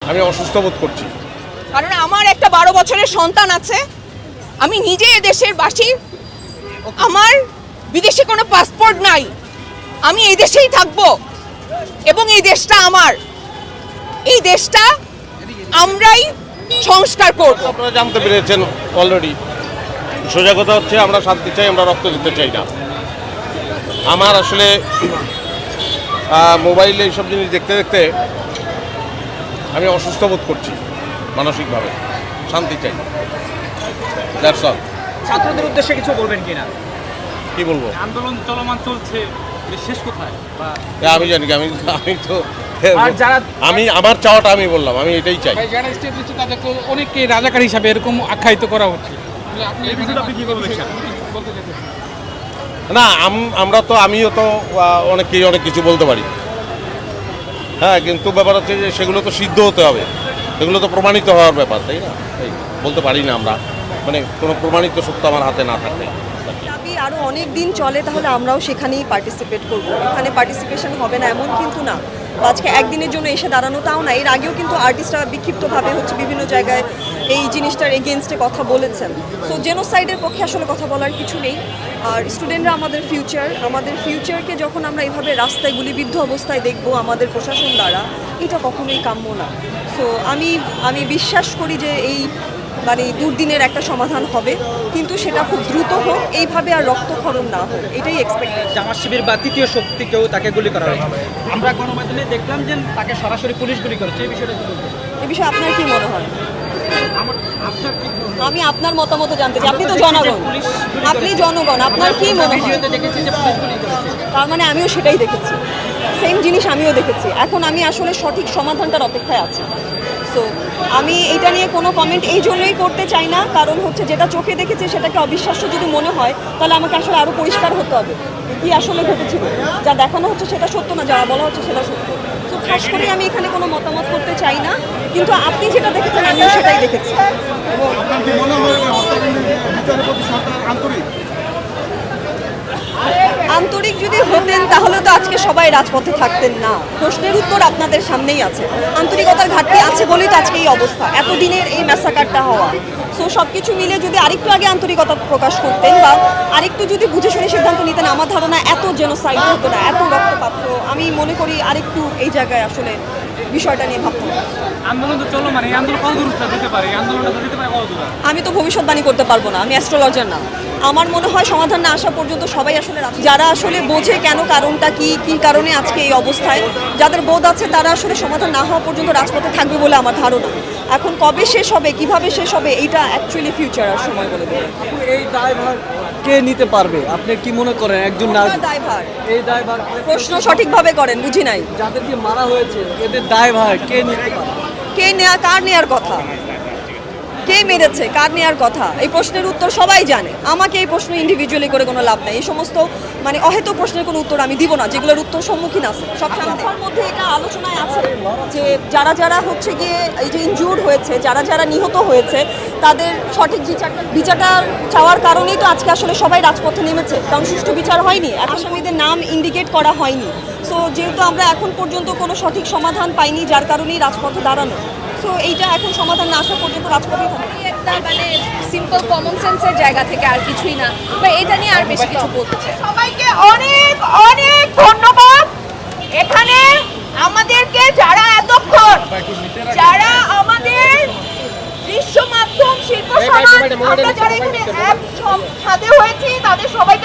আমি অসুস্থ বোধ করছি। কারণ আমার একটা 12 বছরের সন্তান আছে, আমি নিজে এ দেশের বাসী, আমার বিদেশে কোনো পাসপোর্ট নাই, আমি এই দেশেই থাকবো এবং এই দেশটা আমার, এই দেশটা আমরাই সংস্কার করব। আপনারা জানতে পেরেছেন অলরেডি। সোজা কথা হচ্ছে আমরা শান্তি চাই, আমরা রক্ত দিতে চাই না। আমার আসলে মোবাইলে এইসব জিনিস দেখতে দেখতে আমি অসুস্থ বোধ করছি মানসিকভাবে। শান্তি চাই, দ্যাটস অল। ছাত্রদের উদ্দেশ্যে কিছু বলবেন কিনা? কি বলবো, আন্দোলন চলমান চলছে, এর শেষ কোথায়? আমি জানি কি, আমি তো আর যারা আমি আমার চাওয়াটা আমি বললাম, আমি এটাই চাই। যারা স্টেপ দিচ্ছে তাদেরকে অনেককে রাজাকার হিসাবে এরকম আখ্যায়িত করা হচ্ছে। আপনি এই বিষয়টা আপনি কি বলতে চাইছেন? না, আমিও তো অনেককেই অনেক কিছু বলতে পারি, হ্যাঁ, কিন্তু ব্যাপার হচ্ছে যে সেগুলো তো সিদ্ধ হতে হবে, সেগুলো তো প্রমাণিত হওয়ার ব্যাপার, তাই না? এই বলতে পারি না আমরা, মানে কোনো প্রমাণিত সত্য আমার হাতে না থাকলে। দাবি আরও অনেক দিন চলে, তাহলে আমরাও সেখানেই পার্টিসিপেট করব। এখানে পার্টিসিপেশন হবে না এমন কিন্তু না, আজকে একদিনের জন্য এসে দাঁড়ানো তাও না। এর আগেও কিন্তু আর্টিস্টরা বিক্ষিপ্তভাবে বিভিন্ন জায়গায় এই জিনিসটার এগেনস্টে কথা বলেছেন। সো জেনোসাইডের পক্ষে আসলে কথা বলার কিছু নেই। আর স্টুডেন্টরা আমাদের ফিউচারকে যখন আমরা এইভাবে রাস্তায় গুলিবিদ্ধ অবস্থায় দেখব আমাদের প্রশাসন দ্বারা, এটা কখনোই কাম্য না। সো আমি বিশ্বাস করি যে এই দুর্দিনের একটা সমাধান হবে, কিন্তু সেটা খুব দ্রুত হোক, এইভাবে আর রক্তক্ষরণ না হোক, এটাই এক্সপেক্টেশন। জামাত শিবির বা তৃতীয় শক্তিকেও তাকে গুলি করা হয়েছে। আমরা গণমাধ্যমে দেখলাম যে তাকে সরাসরি পুলিশ গুলি করেছে, এই বিষয়টা কি বলবেন? এ বিষয়ে আপনার কি মনে হয়? আমি আপনার মতামত জানতে চাই। আপনি তো জনগণ, আপনার কি মনে হয়? তার মানে আমিও সেটাই দেখেছি, সেম জিনিস আমিও দেখেছি। এখন আমি আসলে সঠিক সমাধানটার অপেক্ষায় আছি। সো আমি এটা নিয়ে কোনো কমেন্ট এই জন্যই করতে চাই না, কারণ হচ্ছে যেটা চোখে দেখেছি সেটাকে অবিশ্বাস্য যদি মনে হয়, তাহলে আমাকে আসলে আরও পরিষ্কার হতে হবে কি আসলে ঘটেছিল। যা দেখানো হচ্ছে সেটা সত্য না, যা বলা হচ্ছে সেটা সত্য। তো খাস করে আমি এখানে কোনো মতামত করতে চাই না, কিন্তু আপনি যেটা দেখেছেন আমিও সেটাই দেখেছি। আন্তরিক যদি হতেন তাহলে তো আজকে সবাই রাজপথে থাকতেন না। প্রশ্নের উত্তর আপনাদের সামনেই আছে। আন্তরিকতার ঘাটতি আছে বলেই তো আজকে এই অবস্থা, এতদিনের এই ম্যাসাকারটা হওয়া। সো সব কিছু মিলে যদি আরেকটু আগে আন্তরিকতা প্রকাশ করতেন বা আরেকটু যদি বুঝে শুনে সিদ্ধান্ত নিতেন, আমার ধারণা এত জেনোসাইড হতো না, এত রক্তপাত। আমি মনে করি আরেকটু এই জায়গায় আসলে বিষয়টা নিয়ে ভাবতাম। আন্দোলন তো চলো, মানে এই আন্দোলন কত দূর যেতে পারে? আন্দোলনটা যেতে পারে কত দূর? আমি তো ভবিষ্যৎবাণী করতে পারবো না, আমি অ্যাস্ট্রোলজার না। আমার মনে হয় সমাধান না আসা পর্যন্ত সবাই আসলে যারা আসলে বোঝে কেন, কারণটা কি কারণে আজকে এই অবস্থায়, যাদের বোধ আছে তারা আসলে সমাধান না হওয়া পর্যন্ত রাজপথে থাকবে বলে আমার ধারণা। এখন কবে শেষ হবে, কিভাবে শেষ হবে, এইটা অ্যাকচুয়ালি ফিউচার আর সময় বলে দেবে। এই দায়ভার কে নিতে পারবে? আপনি কি মনে করেন একজন দায়ভার? এই দায়ভার প্রশ্ন সঠিকভাবে করেন, বুঝি নাই। যাদেরকে মারা হয়েছে এদের দায়ভার কে নিতে পারবে? কার নেয়ার কথা, কে মেরেছে, কার নেয়ার কথা, এই প্রশ্নের উত্তর সবাই জানে। আমাকে এই প্রশ্ন ইন্ডিভিজুয়ালি করে কোনো লাভ নাই। এই সমস্ত অহেতুক প্রশ্নের কোনো উত্তর আমি দিব না, যেগুলোর উত্তর সম্মুখীন আছে সব সংস্থার মধ্যে। এটা আলোচনায় আছে যে যারা হচ্ছে গিয়ে এই যে ইনজুর্ড হয়েছে, যারা নিহত হয়েছে, তাদের সঠিক বিচারটা চাওয়ার কারণেই তো আজকে আসলে সবাই রাজপথে নেমেছে, কারণ সুষ্ঠু বিচার হয়নি, আসামিদের নাম ইন্ডিকেট করা হয়নি। সো যেহেতু আমরা এখন পর্যন্ত কোনো সঠিক সমাধান পাইনি, যার কারণেই রাজপথে দাঁড়ানো। সো এইটা এখন সমাধান না আসা পর্যন্ত রাজপথেই থাকবে। একটা সিম্পল কমন সেন্সের জায়গা থেকে, আর কিছুই না, বা এটা নিয়ে আর বেশি কিছু বলতে চাই। সবাইকে অনেক অনেক ধন্যবাদ। এখানে আমাদেরকে যারা এতক্ষণ, যারা আমাদের দৃশ্য মাধ্যম শিল্প সমাজ, আমরা যারা এখানে এক ছাদে হয়েছি, তাদের সবাই